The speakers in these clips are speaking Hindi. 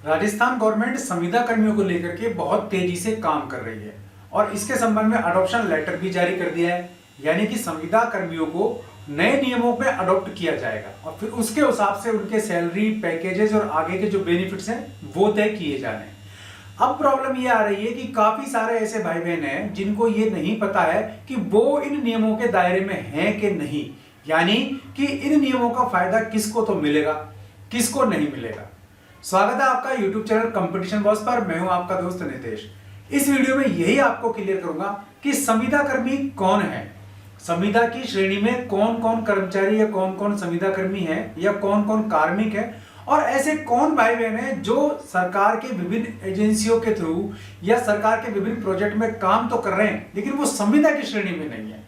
राजस्थान गवर्नमेंट संविदा कर्मियों को लेकर के बहुत तेजी से काम कर रही है और इसके संबंध में अडॉप्शन लेटर भी जारी कर दिया है। यानी कि संविदा कर्मियों को नए नियमों पे अडॉप्ट किया जाएगा और फिर उसके हिसाब से उनके सैलरी पैकेजेस और आगे के जो बेनिफिट्स हैं वो तय किए जाने। अब प्रॉब्लम ये आ रही है कि काफी सारे ऐसे भाई बहन हैं जिनको ये नहीं पता है कि वो इन नियमों के दायरे में हैं कि नहीं, यानी कि इन नियमों का फायदा किसको तो मिलेगा, किसको नहीं मिलेगा। स्वागत है आपका YouTube चैनल कंपटीशन बॉस पर। मैं हूं आपका दोस्त नितेश। इस वीडियो में यही आपको क्लियर करूंगा कि संविदा कर्मी कौन है, संविदा की श्रेणी में कौन कौन कर्मचारी या कौन कौन संविदा कर्मी है या कौन कौन कार्मिक है, और ऐसे कौन भाई बहन हैं जो सरकार के विभिन्न एजेंसियों के थ्रू या सरकार के विभिन्न प्रोजेक्ट में काम तो कर रहे हैं लेकिन वो संविदा की श्रेणी में नहीं है।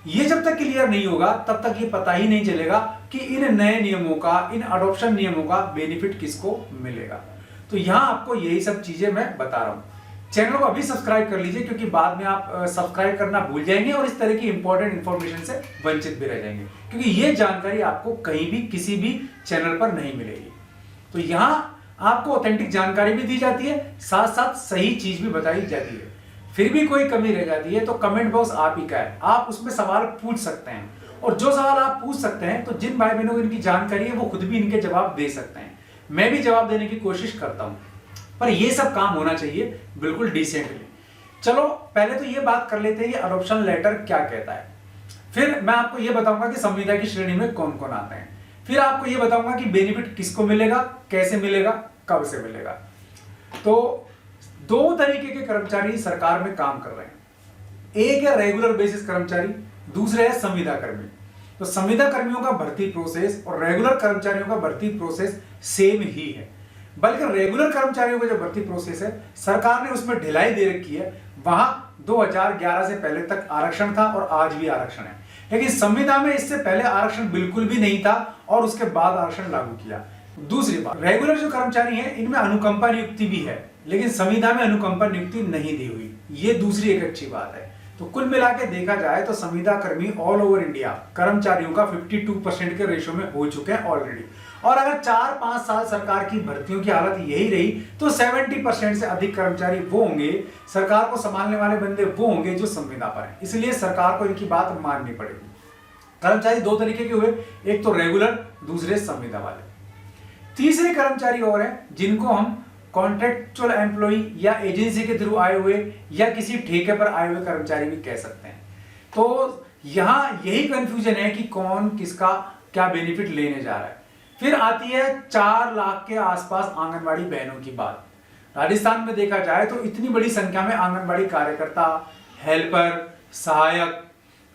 ये जब तक क्लियर नहीं होगा तब तक ये पता ही नहीं चलेगा कि इन नए नियमों का, इन अडॉप्शन नियमों का बेनिफिट किसको मिलेगा। तो यहां आपको यही सब चीजें मैं बता रहा हूं। चैनल को अभी सब्सक्राइब कर लीजिए क्योंकि बाद में आप सब्सक्राइब करना भूल जाएंगे और इस तरह की इंपॉर्टेंट इंफॉर्मेशन से वंचित भी रह जाएंगे, क्योंकि ये जानकारी आपको कहीं भी किसी भी चैनल पर नहीं मिलेगी। तो यहां आपको ऑथेंटिक जानकारी भी दी जाती है, साथ साथ सही चीज भी बताई जाती है। फिर भी कोई कमी रह जाती है तो कमेंट बॉक्स आप ही का है, आप उसमें सवाल पूछ सकते हैं और जो सवाल आप पूछ सकते हैं तो जिन भाई बहनों को इनकी जानकारी है वो खुद भी इनके जवाब दे सकते हैं। मैं भी जवाब देने की कोशिश करता हूं, पर ये सब काम होना चाहिए बिल्कुल डिसेंटली। चलो पहले तो ये बात कर लेते हैं कि अडॉप्शन लेटर क्या कहता है, फिर मैं आपको ये बताऊंगा कि संविदा की श्रेणी में कौन कौन आते हैं, फिर आपको ये बताऊंगा कि बेनिफिट किसको मिलेगा, कैसे मिलेगा, कब से मिलेगा। तो दो तरीके के कर्मचारी सरकार में काम कर रहे हैं, एक है रेगुलर बेसिस कर्मचारी, दूसरे है संविदा कर्मी। तो संविदा कर्मियों का भर्ती प्रोसेस और रेगुलर कर्मचारियों का भर्ती प्रोसेस सेम ही है, बल्कि रेगुलर कर्मचारियों का जो भर्ती प्रोसेस है सरकार ने उसमें ढिलाई दे रखी है। वहां 2011 से पहले तक आरक्षण था और आज भी आरक्षण है, लेकिन संविदा में इससे पहले आरक्षण बिल्कुल भी नहीं था और उसके बाद आरक्षण लागू किया। दूसरी बात, रेगुलर जो कर्मचारी हैं इनमें अनुकंपा नियुक्ति भी है, लेकिन संविदा में अनुकंपा नियुक्ति नहीं दी हुई, ये दूसरी एक अच्छी बात है। तो कुल मिला के देखा जाए तो संविदा कर्मी ऑल ओवर इंडिया कर्मचारियों का 52% के रेशो में हो चुके हैं ऑलरेडी, और अगर 4-5 साल सरकार की भर्तियों की हालत यही रही तो 70% से अधिक कर्मचारी वो होंगे, सरकार को संभालने वाले बंदे वो होंगे जो संविदा पर है। इसलिए सरकार को इनकी बात माननी पड़ेगी। कर्मचारी दो तरीके के हुए, एक तो रेगुलर, दूसरे संविदा वाले। तीसरे कर्मचारी और हैं जिनको हम कॉन्ट्रेक्चुअल एम्प्लॉई या एजेंसी के थ्रू आए हुए या किसी ठेके पर आए हुए कर्मचारी भी कह सकते हैं। तो यहां यही कंफ्यूजन है कि कौन किसका क्या बेनिफिट लेने जा रहा है। फिर आती है 4 लाख के आसपास आंगनबाड़ी बहनों की बात। राजस्थान में देखा जाए तो इतनी बड़ी संख्या में आंगनबाड़ी कार्यकर्ता, हेल्पर, सहायक,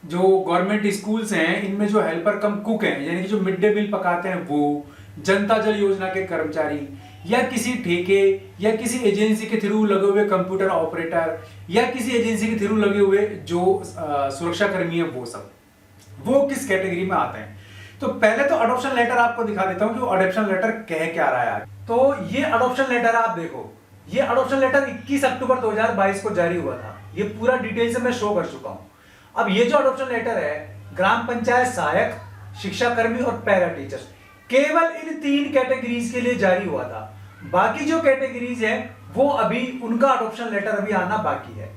जो गवर्नमेंट स्कूल्स हैं इनमें जो हेल्पर कम कुक हैं, यानी कि जो मिड डे मील पकाते हैं वो, जनता जल योजना के कर्मचारी, या किसी ठेके या किसी एजेंसी के थ्रू लगे हुए कंप्यूटर ऑपरेटर, या किसी एजेंसी के थ्रू लगे हुए जो सुरक्षा कर्मी है, वो किस कैटेगरी में आते हैं। तो पहले तो अडॉप्शन लेटर आपको दिखा देता हूं कि वो अडॉप्शन लेटर कह क्या रहा है। तो ये अडॉप्शन लेटर आप देखो, ये अडॉप्शन लेटर 21 अक्टूबर 2022 को जारी हुआ था। ये पूरा डिटेल से मैं शो कर चुका हूं। अब ये जो अडॉप्शन लेटर है ग्राम पंचायत सहायक, शिक्षा कर्मी और पैरा टीचर्स, केवल इन 3 कैटेगरीज के लिए जारी हुआ था। बाकी जो कैटेगरीज है वो अभी उनका अडॉप्शन लेटर अभी आना बाकी है।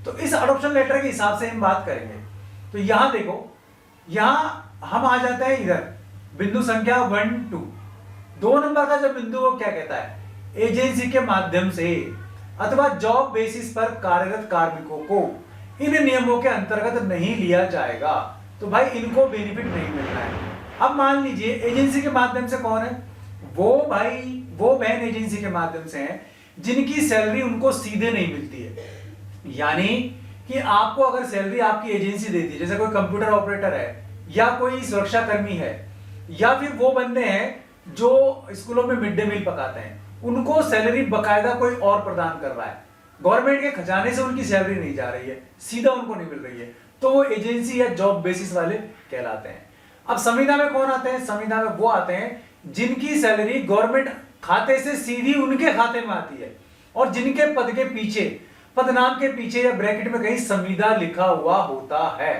तो इस अडॉप्शन लेटर के हिसाब से हम बात करेंगे। तो यहां देखो, यहां हम आ जाते हैं इधर बिंदु संख्या 1, 2। 2 नंबर का जो बिंदु वो क्या कहता है, एजेंसी के माध्यम से अथवा जॉब बेसिस पर कार्यरत कार्मिकों को इन नियमों के अंतर्गत नहीं लिया जाएगा। तो भाई इनको बेनिफिट नहीं मिल रहा है। अब मान लीजिए एजेंसी के माध्यम से कौन है, वो भाई वो बहन एजेंसी के माध्यम से हैं जिनकी सैलरी उनको सीधे नहीं मिलती है। यानी कि आपको अगर सैलरी आपकी एजेंसी देती है, जैसे कोई कंप्यूटर ऑपरेटर है या कोई सुरक्षा कर्मी है या फिर वो बंदे हैं जो स्कूलों में मिड डे मील पकाते हैं, उनको सैलरी बकायदा कोई और प्रदान कर रहा है, गवर्नमेंट के खजाने से उनकी सैलरी नहीं जा रही है, सीधा उनको नहीं मिल रही है, तो वो एजेंसी या जॉब बेसिस वाले कहलाते हैं। अब संविदा में कौन आते हैं, संविदा में वो आते हैं जिनकी सैलरी गवर्नमेंट खाते से सीधी उनके खाते में आती है और जिनके पद के पीछे, पदनाम के पीछे या ब्रैकेट में कहीं संविदा लिखा हुआ होता है।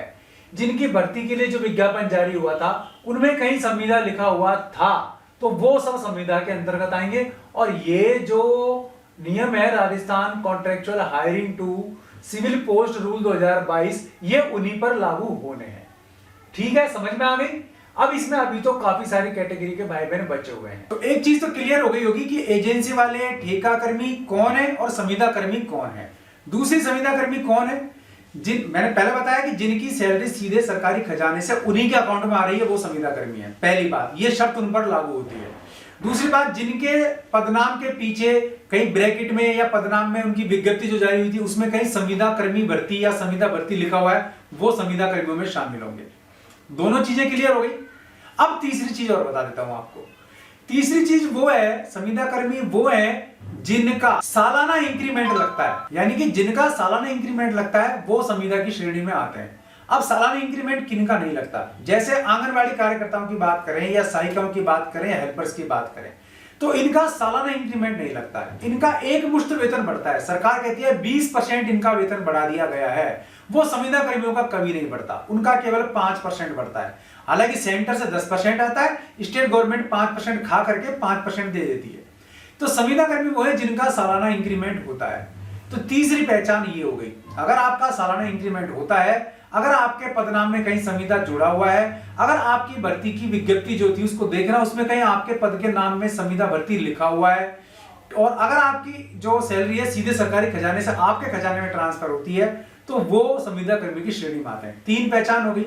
जिनकी भर्ती के लिए जो विज्ञापन जारी हुआ था उनमें कहीं संविदा लिखा हुआ था, तो वो सब संविदा के अंतर्गत आएंगे। और ये जो नियम है Rajasthan contractual hiring to civil post rule 2022, ये उन्हीं पर लागू होने हैं। ठीक है, समझ में आ गई। अब इसमें अभी तो काफी सारी कैटेगरी के भाई बहन बचे हुए हैं। तो एक चीज तो क्लियर हो गई होगी कि एजेंसी वाले ठेका कर्मी कौन है और संविदा कर्मी कौन है। दूसरी संविदा कर्मी कौन है? मैंने पहले बताया कि जिनकी सैलरी सीधे सरकारी खजाने से उन्हीं के अकाउंट में आ रही है वो संविदा कर्मी है। पहली बात, ये शर्त उन पर लागू होती है। दूसरी बात, जिनके पदनाम के पीछे कहीं ब्रैकेट में या पदनाम में उनकी विज्ञप्ति जो जारी हुई थी उसमें कहीं संविदा कर्मी भर्ती या संविदा भर्ती लिखा हुआ है, वो संविदा कर्मियों में शामिल होंगे। दोनों चीजें क्लियर हो गई। अब तीसरी चीज और बता देता हूं आपको। तीसरी चीज वो है, संविदा कर्मी वो है जिनका सालाना इंक्रीमेंट लगता है, यानी कि जिनका सालाना इंक्रीमेंट लगता है वो संविदा की श्रेणी में आते हैं। अब सालाना इंक्रीमेंट किनका नहीं लगता? जैसे आंगनवाड़ी कार्यकर्ताओं की बात करें या सहायिकाओं की बात करें, हेल्पर्स की बात करें, तो इनका सालाना इंक्रीमेंट नहीं लगता है। इनका एक मुश्त वेतन बढ़ता है। सरकार कहती है 20% इनका वेतन बढ़ा दिया गया है। वो संविदा कर्मियों का कभी नहीं बढ़ता, उनका केवल 5% बढ़ता है। हालांकि सेंटर से 10% आता है, स्टेट गवर्नमेंट 5% खा करके 5% दे देती है। तो संविदा कर्मी वो है जिनका सालाना इंक्रीमेंट होता है। तो तीसरी पहचान ये हो गई। अगर आपका सालाना इंक्रीमेंट होता है, अगर आपके पदनाम में कहीं संविदा जुड़ा हुआ है, अगर आपकी भर्ती की विज्ञप्ति जो थी उसको देखना, उसमें कहीं आपके पद के नाम में संविदा भर्ती लिखा हुआ है, और अगर आपकी जो सैलरी है सीधे सरकारी खजाने से आपके खजाने में ट्रांसफर होती है, तो वो संविदा कर्मी की श्रेणी में आते हैं। तीन पहचान हो गई।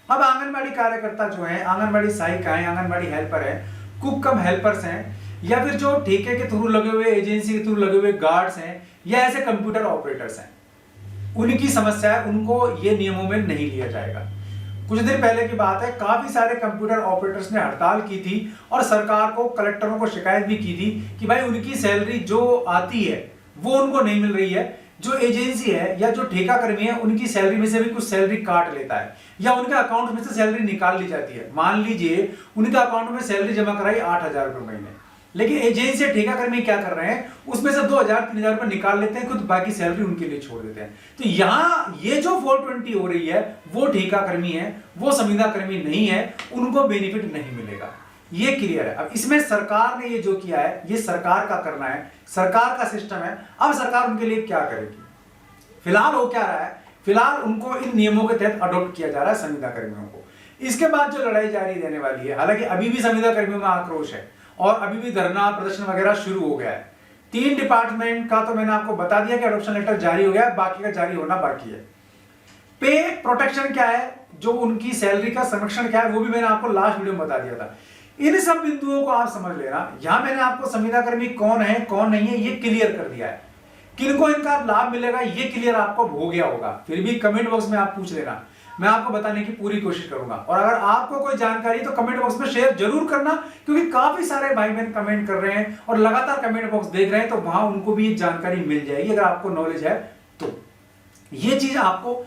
अब आंगनबाड़ी कार्यकर्ता जो है, आंगनबाड़ी सहायिकाएं, आंगनबाड़ी हेल्पर है, कुक कम हेल्पर्स हैं, या फिर जो ठेके के थ्रू लगे हुए, एजेंसी के थ्रू लगे हुए गार्ड्स हैं, या ऐसे कंप्यूटर ऑपरेटर्स हैं, उनकी समस्या है, उनको ये नियमों में नहीं लिया जाएगा। कुछ दिन पहले की बात है, काफी सारे कंप्यूटर ऑपरेटर्स ने हड़ताल की थी और सरकार को, कलेक्टरों को शिकायत भी की थी कि भाई उनकी सैलरी जो आती है वो उनको नहीं मिल रही है। जो एजेंसी है या जो ठेका कर्मी है उनकी सैलरी में से भी कुछ सैलरी काट लेता है या उनके अकाउंट में से सैलरी निकाल ली जाती है। मान लीजिए उनके अकाउंट में सैलरी जमा कराई 8,000 रुपए महीने, लेकिन एजेंसी या ठेका कर्मी क्या कर रहे हैं, उसमें से 2,000-3,000 रुपए निकाल लेते हैं, खुद बाकी सैलरी उनके लिए छोड़ देते हैं। तो यहां ये जो 420 हो रही है वो ठेका कर्मी है, वो संविदा कर्मी नहीं है, उनको बेनिफिट नहीं मिलेगा। ये क्लियर है। अब इसमें सरकार ने ये जो किया है ये सरकार का करना है, सरकार का सिस्टम है। अब सरकार उनके लिए क्या करेगी? फिलहाल हो क्या रहा है, फिलहाल उनको इन नियमों के तहत अडॉप्ट किया जा रहा है संविदा कर्मियों को। इसके बाद जो लड़ाई जारी रहने वाली है, हालांकि अभी भी संविदा कर्मियों में आक्रोश है और अभी भी धरना प्रदर्शन वगैरह शुरू हो गया है। 3 डिपार्टमेंट का तो मैंने आपको बता दिया कि अडॉप्शन लेटर जारी हो गया है, बाकी का जारी होना बाकी है। पे प्रोटेक्शन क्या है, जो उनकी सैलरी का संरक्षण क्या है, वो भी मैंने आपको लास्ट वीडियो में बता दिया था। इन सब बिंदुओं को आप समझ लेना। यहां मैंने आपको संविदा कर्मी कौन है कौन नहीं है ये क्लियर कर दिया है। किनको इनका लाभ मिलेगा ये क्लियर आपको हो गया होगा। फिर भी कमेंट बॉक्स में आप पूछ लेना, मैं आपको बताने की पूरी कोशिश करूंगा। और अगर आपको कोई जानकारी तो कमेंट बॉक्स में शेयर जरूर करना, क्योंकि काफी सारे भाई बहन कमेंट कर रहे हैं और लगातार कमेंट बॉक्स देख रहे हैं, तो वहां उनको भी ये जानकारी मिल जाएगी अगर आपको नॉलेज है तो। ये चीज आपको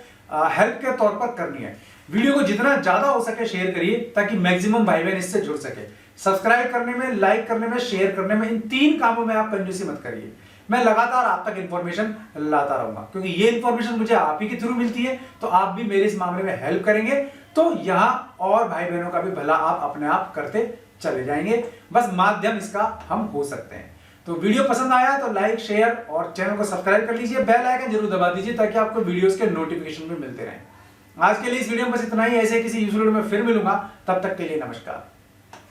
हेल्प के तौर पर करनी है। वीडियो को जितना ज्यादा हो सके शेयर करिए ताकि मैक्सिमम भाई बहन इससे जुड़ सके। सब्सक्राइब करने में, लाइक करने में, शेयर करने में, इन 3 कामों में आप कंजूसी मत करिए। मैं लगातार आप तक इंफॉर्मेशन लाता रहूंगा, क्योंकि ये इंफॉर्मेशन मुझे आप ही के थ्रू मिलती है, तो आप भी मेरे इस मामले में हेल्प करेंगे तो यहां और भाई बहनों का भी भला आप अपने आप करते चले जाएंगे। बस माध्यम इसका हम हो सकते हैं। तो वीडियो पसंद आया तो लाइक, शेयर और चैनल को सब्सक्राइब कर लीजिए, बेल आइकन जरूर दबा दीजिए ताकि आपको वीडियोस के नोटिफिकेशन भी मिलते रहें। आज के लिए इस वीडियो में बस इतना ही। ऐसे किसी यूजफुल वीडियो में फिर मिलूंगा, तब तक के लिए नमस्कार।